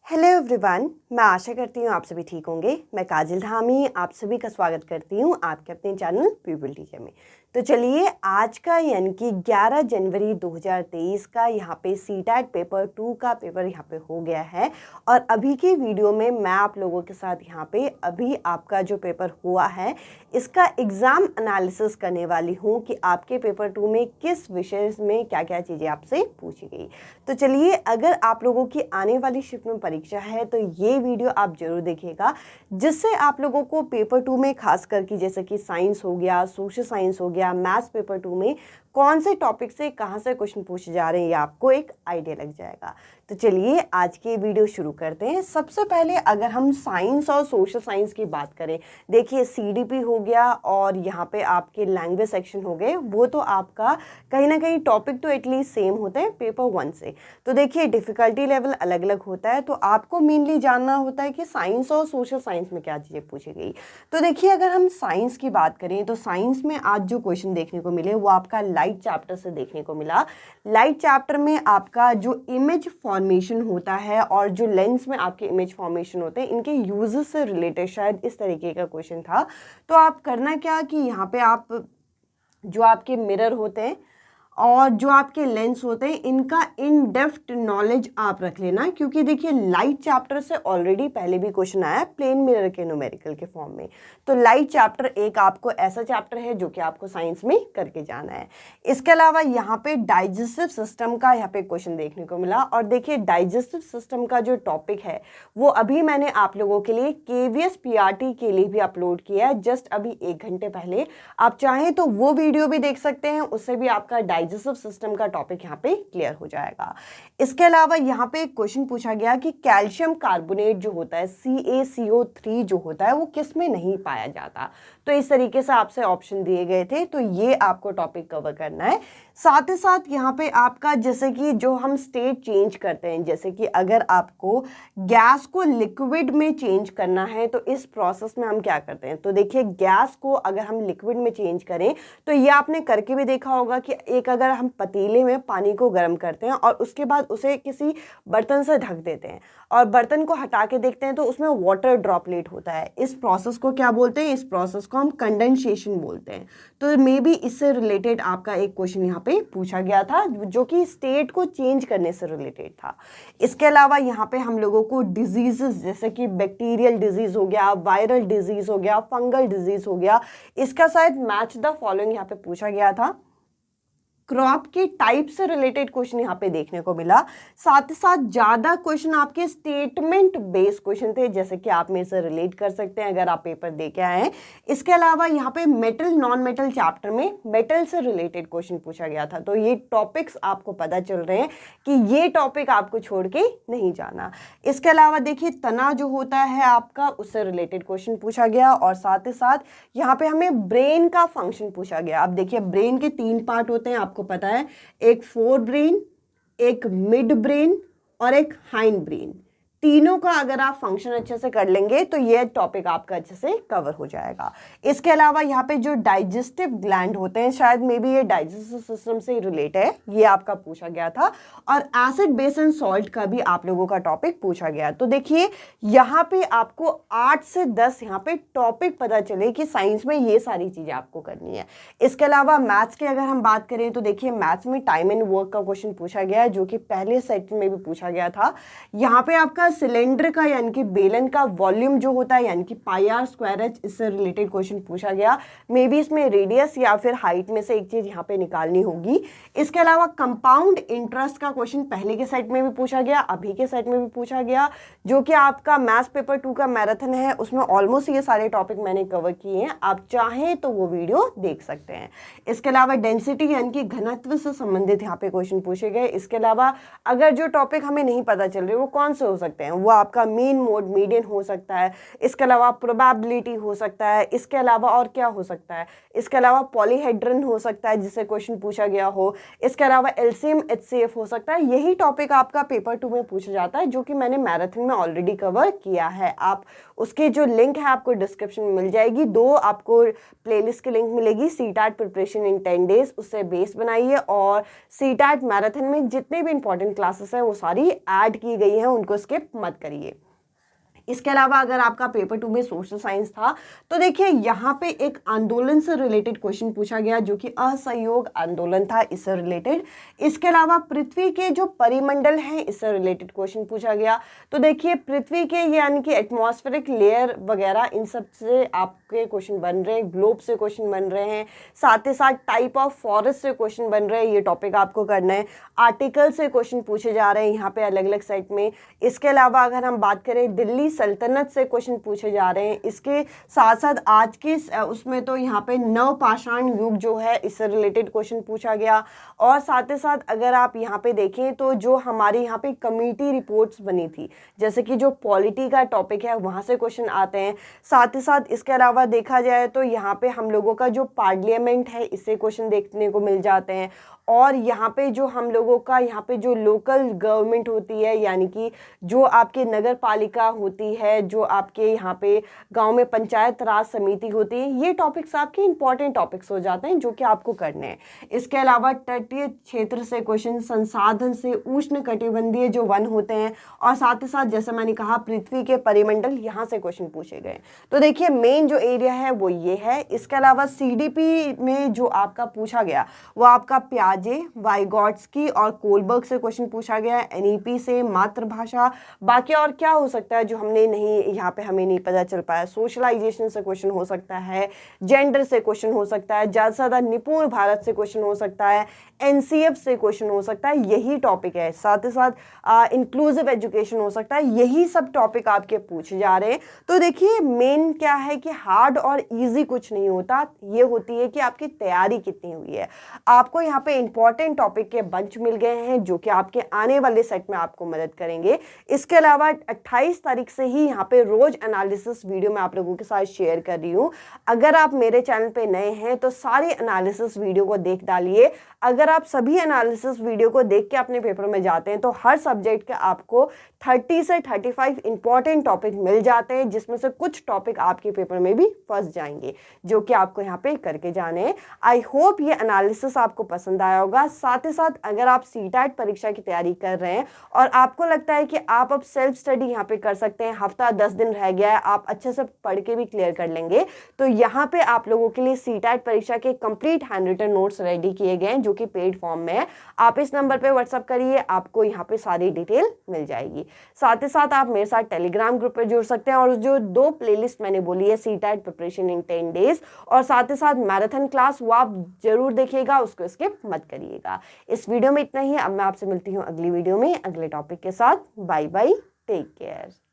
Hello everyone, मैं आशा करती हूँ आप सभी ठीक होंगे। मैं काजल धामी आप सभी का स्वागत करती हूँ आपके अपने चैनल पीपल टीचर में। तो चलिए आज का यानी कि 11 जनवरी 2023 का यहाँ पे सीटैट पेपर 2 का पेपर यहाँ पे हो गया है। और अभी की वीडियो में मैं आप लोगों के साथ यहाँ पे अभी आपका जो पेपर हुआ है इसका एग्ज़ाम एनालिसिस करने वाली हूँ कि आपके पेपर 2 में किस विषय में क्या क्या चीज़ें आपसे पूछी गई। तो चलिए, अगर आप लोगों की आने वाली शिफ्ट में परीक्षा है तो ये वीडियो आप जरूर देखिएगा, जिससे आप लोगों को पेपर 2 में खास करके जैसे कि साइंस हो गया, सोशल साइंस हो गया, मैथ्स पेपर 2 में कौन से टॉपिक से कहाँ से क्वेश्चन पूछे जा रहे हैं ये आपको एक आइडिया लग जाएगा। तो चलिए आज की वीडियो शुरू करते हैं। सबसे पहले अगर हम साइंस और सोशल साइंस की बात करें, देखिए सीडीपी हो गया और यहाँ पे आपके लैंग्वेज सेक्शन हो गए, वो तो आपका कहीं ना कहीं टॉपिक तो एटलीस्ट सेम होते हैं पेपर 1 से। तो देखिए डिफ़िकल्टी लेवल अलग अलग होता है, तो आपको मेनली जानना होता है कि साइंस और सोशल साइंस में क्या चीज़ें पूछी गई। तो देखिए अगर हम साइंस की बात करें तो साइंस में आज जो क्वेश्चन देखने को मिले वो आपका लाइट चैप्टर से देखने को मिला। लाइट चैप्टर में आपका जो इमेज फॉर्मेशन होता है और जो लेंस में आपके इमेज फॉर्मेशन होते हैं, इनके यूजेस से रिलेटेड शायद इस तरीके का क्वेश्चन था। तो आप करना क्या कि यहाँ पे आप जो आपके मिरर होते हैं और जो आपके लेंस होते हैं इनका इन डेप्थ नॉलेज आप रख लेना, क्योंकि देखिए लाइट चैप्टर से ऑलरेडी पहले भी क्वेश्चन आया प्लेन मिरर के न्यूमेरिकल के फॉर्म में। तो लाइट चैप्टर एक आपको ऐसा चैप्टर है जो कि आपको साइंस में करके जाना है। इसके अलावा यहाँ पे डाइजेस्टिव सिस्टम का यहाँ पे क्वेश्चन देखने को मिला। और देखिए डाइजेस्टिव सिस्टम का जो टॉपिक है वो अभी मैंने आप लोगों के लिए KVS PRT के लिए भी अपलोड किया है, जस्ट अभी 1 घंटे पहले। आप चाहें तो वो वीडियो भी देख सकते हैं, उससे भी आपका डाइजेस्टिव सिस्टम का टॉपिक यहाँ पे क्लियर हो जाएगा। इसके अलावा यहाँ पे एक क्वेश्चन पूछा गया कि कैल्शियम कार्बोनेट जो होता है CaCO3 जो होता है वो किस में नहीं पाया जाता। तो इस तरीके से आपसे ऑप्शन दिए गए थे, तो ये आपको टॉपिक कवर करना है। साथ ही साथ यहाँ पे आपका जैसे कि जो हम स्टेट चेंज करते हैं, जैसे कि अगर आपको गैस को लिक्विड में चेंज करना है तो इस प्रोसेस में हम क्या करते हैं। तो देखिए गैस को अगर हम लिक्विड में चेंज करें तो ये आपने करके भी देखा होगा कि एक अगर हम पतीले में पानी को गर्म करते हैं और उसके बाद उसे किसी बर्तन से ढक देते हैं और बर्तन को हटा के देखते हैं तो उसमें वाटर ड्रॉपलेट होता है। इस प्रोसेस को क्या बोलते हैं? इस प्रोसेस को हम कंडेंसेशन बोलते हैं। तो मे बी इससे रिलेटेड आपका एक क्वेश्चन यहाँ पे पूछा गया था जो कि स्टेट को चेंज करने से रिलेटेड था। इसके अलावा यहाँ पे हम लोगों को डिजीजेस जैसे कि बैक्टीरियल डिजीज हो गया, वायरल डिजीज हो गया, फंगल डिजीज हो गया, इसका शायद मैच द फॉलोइंग यहाँ पे पूछा गया था। क्रॉप के टाइप से रिलेटेड क्वेश्चन यहाँ पे देखने को मिला। साथ ही साथ ज़्यादा क्वेश्चन आपके स्टेटमेंट बेस्ड क्वेश्चन थे, जैसे कि आप में से रिलेट कर सकते हैं अगर आप पेपर दे के आए हैं। इसके अलावा यहाँ पे मेटल नॉन मेटल चैप्टर में मेटल से रिलेटेड क्वेश्चन पूछा गया था। तो ये टॉपिक्स आपको पता चल रहे हैं कि ये टॉपिक आपको छोड़ के नहीं जाना। इसके अलावा देखिए तना जो होता है आपका, उससे रिलेटेड क्वेश्चन पूछा गया। और साथ ही साथ यहाँ पे हमें ब्रेन का फंक्शन पूछा गया। अब देखिए ब्रेन के 3 पार्ट होते हैं, आपको पता है, एक फोर ब्रेन, एक मिड ब्रेन और एक हाइंड ब्रेन। तीनों का अगर आप फंक्शन अच्छे से कर लेंगे तो ये टॉपिक आपका अच्छे से कवर हो जाएगा। इसके अलावा यहाँ पे जो डाइजेस्टिव ग्लैंड होते हैं, शायद मे बी ये डाइजेस्टिव सिस्टम से रिलेट है, ये आपका पूछा गया था। और एसिड बेस एंड सॉल्ट का भी आप लोगों का टॉपिक पूछा गया। तो देखिए यहाँ पे आपको 8 से 10 यहाँ पे टॉपिक पता चले कि साइंस में ये सारी चीजें आपको करनी है। इसके अलावा मैथ्स की अगर हम बात करें तो देखिए मैथ्स में टाइम एंड वर्क का क्वेश्चन पूछा गया है, जो कि पहले सेट में भी पूछा गया था। यहाँ पे आपका सिलेंडर का यानी कि बेलन का वॉल्यूम जो होता है यानी कि πr²h, इससे रिलेटेड क्वेश्चन पूछा गया। मे बी इसमें रेडियस या फिर हाइट में से एक चीज यहाँ पे निकालनी होगी। इसके अलावा कंपाउंड इंटरेस्ट का क्वेश्चन पहले के सेट में भी पूछा गया, अभी के सेट में भी पूछा गया, जो कि आपका मैथ्स पेपर 2 का मैराथन है, उसमें ऑलमोस्ट ये सारे टॉपिक मैंने कवर किए हैं। आप चाहें तो वो वीडियो देख सकते हैं। इसके अलावा डेंसिटी यानी कि घनत्व से संबंधित यहाँ पे क्वेश्चन पूछे गए। इसके अलावा अगर जो टॉपिक हमें नहीं पता चल रहे वो कौन से हो सकते हैं, वो आपका मीन मोड मीडियन हो सकता है। इसके अलावा प्रोबेबिलिटी हो सकता है। इसके अलावा और क्या हो सकता है? इसके अलावा पॉलीहेड्रन हो सकता है जिससे क्वेश्चन पूछा गया हो। इसके अलावा एलसीएम HCF हो सकता है। यही टॉपिक आपका पेपर 2 में पूछा जाता है, जो कि मैंने मैराथन में ऑलरेडी कवर किया है। आप उसकी जो लिंक है आपको डिस्क्रिप्शन में मिल जाएगी। 2 आपको प्लेलिस्ट की लिंक मिलेगी, सीटैट प्रिपरेशन इन 10 डेज, उससे बेस बनाइए। और सीटैट मैराथन में जितने भी इंपॉर्टेंट क्लासेस हैं वो सारी ऐड की गई हैं, उनको स्किप स्किप मत करिए। इसके अलावा अगर आपका पेपर 2 में सोशल साइंस था तो देखिए यहाँ पे एक आंदोलन से रिलेटेड क्वेश्चन पूछा गया जो कि असहयोग आंदोलन था, इससे रिलेटेड। इसके अलावा पृथ्वी के जो परिमंडल है इससे रिलेटेड क्वेश्चन पूछा गया। तो देखिए पृथ्वी के यानी कि एटमॉस्फेरिक लेयर वगैरह इन सब से आपके क्वेश्चन बन रहे हैं, ग्लोब से क्वेश्चन बन रहे हैं, साथ ही साथ टाइप ऑफ फॉरेस्ट से क्वेश्चन बन रहे हैं, ये टॉपिक आपको करना है। आर्टिकल से क्वेश्चन पूछे जा रहे हैं यहाँ पे अलग अलग सेट में। इसके अलावा अगर हम बात करें दिल्ली सल्तनत से क्वेश्चन पूछे जा रहे हैं। इसके साथ साथ आज के उसमें तो यहाँ पे नवपाषाण युग जो है इससे रिलेटेड क्वेश्चन पूछा गया। और साथ ही साथ अगर आप यहाँ पे देखें तो जो हमारी यहाँ पे कमेटी रिपोर्ट्स बनी थी, जैसे कि जो पॉलिटी का टॉपिक है वहाँ से क्वेश्चन आते हैं। साथ ही साथ इसके अलावा देखा जाए तो यहाँ पे हम लोगों का जो पार्लियामेंट है इससे क्वेश्चन देखने को मिल जाते हैं। और यहाँ पे जो हम लोगों का यहाँ पे जो लोकल गवर्नमेंट होती है, यानी कि जो आपके नगर पालिका होती है, जो आपके यहाँ पे गांव में पंचायत राज समिति होती है, ये टॉपिक्स आपके इंपॉर्टेंट टॉपिक्स हो जाते हैं जो कि आपको करने हैं। इसके अलावा तटीय क्षेत्र से क्वेश्चन, संसाधन से उष्ण कटिबंधीय जो वन होते हैं, और साथ ही साथ जैसे मैंने कहा पृथ्वी के परिमंडल, यहाँ से क्वेश्चन पूछे गए। तो देखिए मेन जो एरिया है वो ये है। इसके अलावा CDP में जो आपका पूछा गया वो आपका प्याजे, वाइगॉट्स्की और कोलबर्ग से क्वेश्चन पूछा गया। NEP से मातृभाषा, बाकी और क्या हो सकता है जो हमने नहीं यहाँ पे हमें नहीं पता चल पाया। सोशलाइजेशन से क्वेश्चन हो सकता है, जेंडर से क्वेश्चन हो सकता है, ज़्यादा से ज़्यादा निपुण भारत से क्वेश्चन हो सकता है, NCF से क्वेश्चन हो सकता है, यही टॉपिक है। साथ ही साथ इंक्लूसिव एजुकेशन हो सकता है, यही सब टॉपिक आपके पूछे जा रहे हैं। तो देखिए मेन क्या है कि हार्ड और ईजी कुछ नहीं होता, ये होती है कि आपकी तैयारी कितनी हुई है। आपको यहाँ पे इंपॉर्टेंट टॉपिक के बंच मिल गए हैं जो कि आपके आने वाले सेट में आपको मदद करेंगे। इसके अलावा 28 तारीख से ही यहाँ पे रोज एनालिसिस वीडियो मैं आप लोगों के साथ शेयर कर रही हूँ। अगर आप मेरे चैनल पे नए हैं तो सारे एनालिसिस वीडियो को देख डालिए। अगर आप सभी एनालिसिस वीडियो को देख के अपने पेपर में जाते हैं तो हर सब्जेक्ट के आपको 30 से 35 इंपॉर्टेंट टॉपिक मिल जाते हैं, जिसमें से कुछ टॉपिक आपके पेपर में भी फंस जाएंगे जो कि आपको यहाँ पे करके जाने हैं। आई होप ये एनालिसिस आपको पसंद आया होगा। साथ ही साथ अगर आप CTET परीक्षा की तैयारी कर रहे हैं और आपको लगता है कि आप अब सेल्फ स्टडी यहाँ पे कर सकते हैं, हफ्ता 10 दिन रह गया है, आप अच्छे से पढ़ के भी क्लियर कर लेंगे, तो यहाँ पे आप लोगों के लिए CTET परीक्षा के complete handwritten notes ready किए गए हैं जो कि पेड फॉर्म में है। आप इस नंबर पे व्हाट्सअप करिए, आपको यहाँ पे सारी डिटेल मिल जाएगी। साथ ही साथ आप मेरे साथ टेलीग्राम ग्रुप पे जुड़ सकते हैं, और जो 2 प्लेलिस्ट मैंने बोली है CTET प्रिपरेशन इन 10 डेज और साथ ही साथ मैराथन क्लास, वो आप जरूर देखिएगा, उसको स्किप मत करिएगा। इस वीडियो में इतना ही। अब मैं आपसे मिलती हूँ अगली वीडियो में अगले टॉपिक के साथ। Bye bye, take care.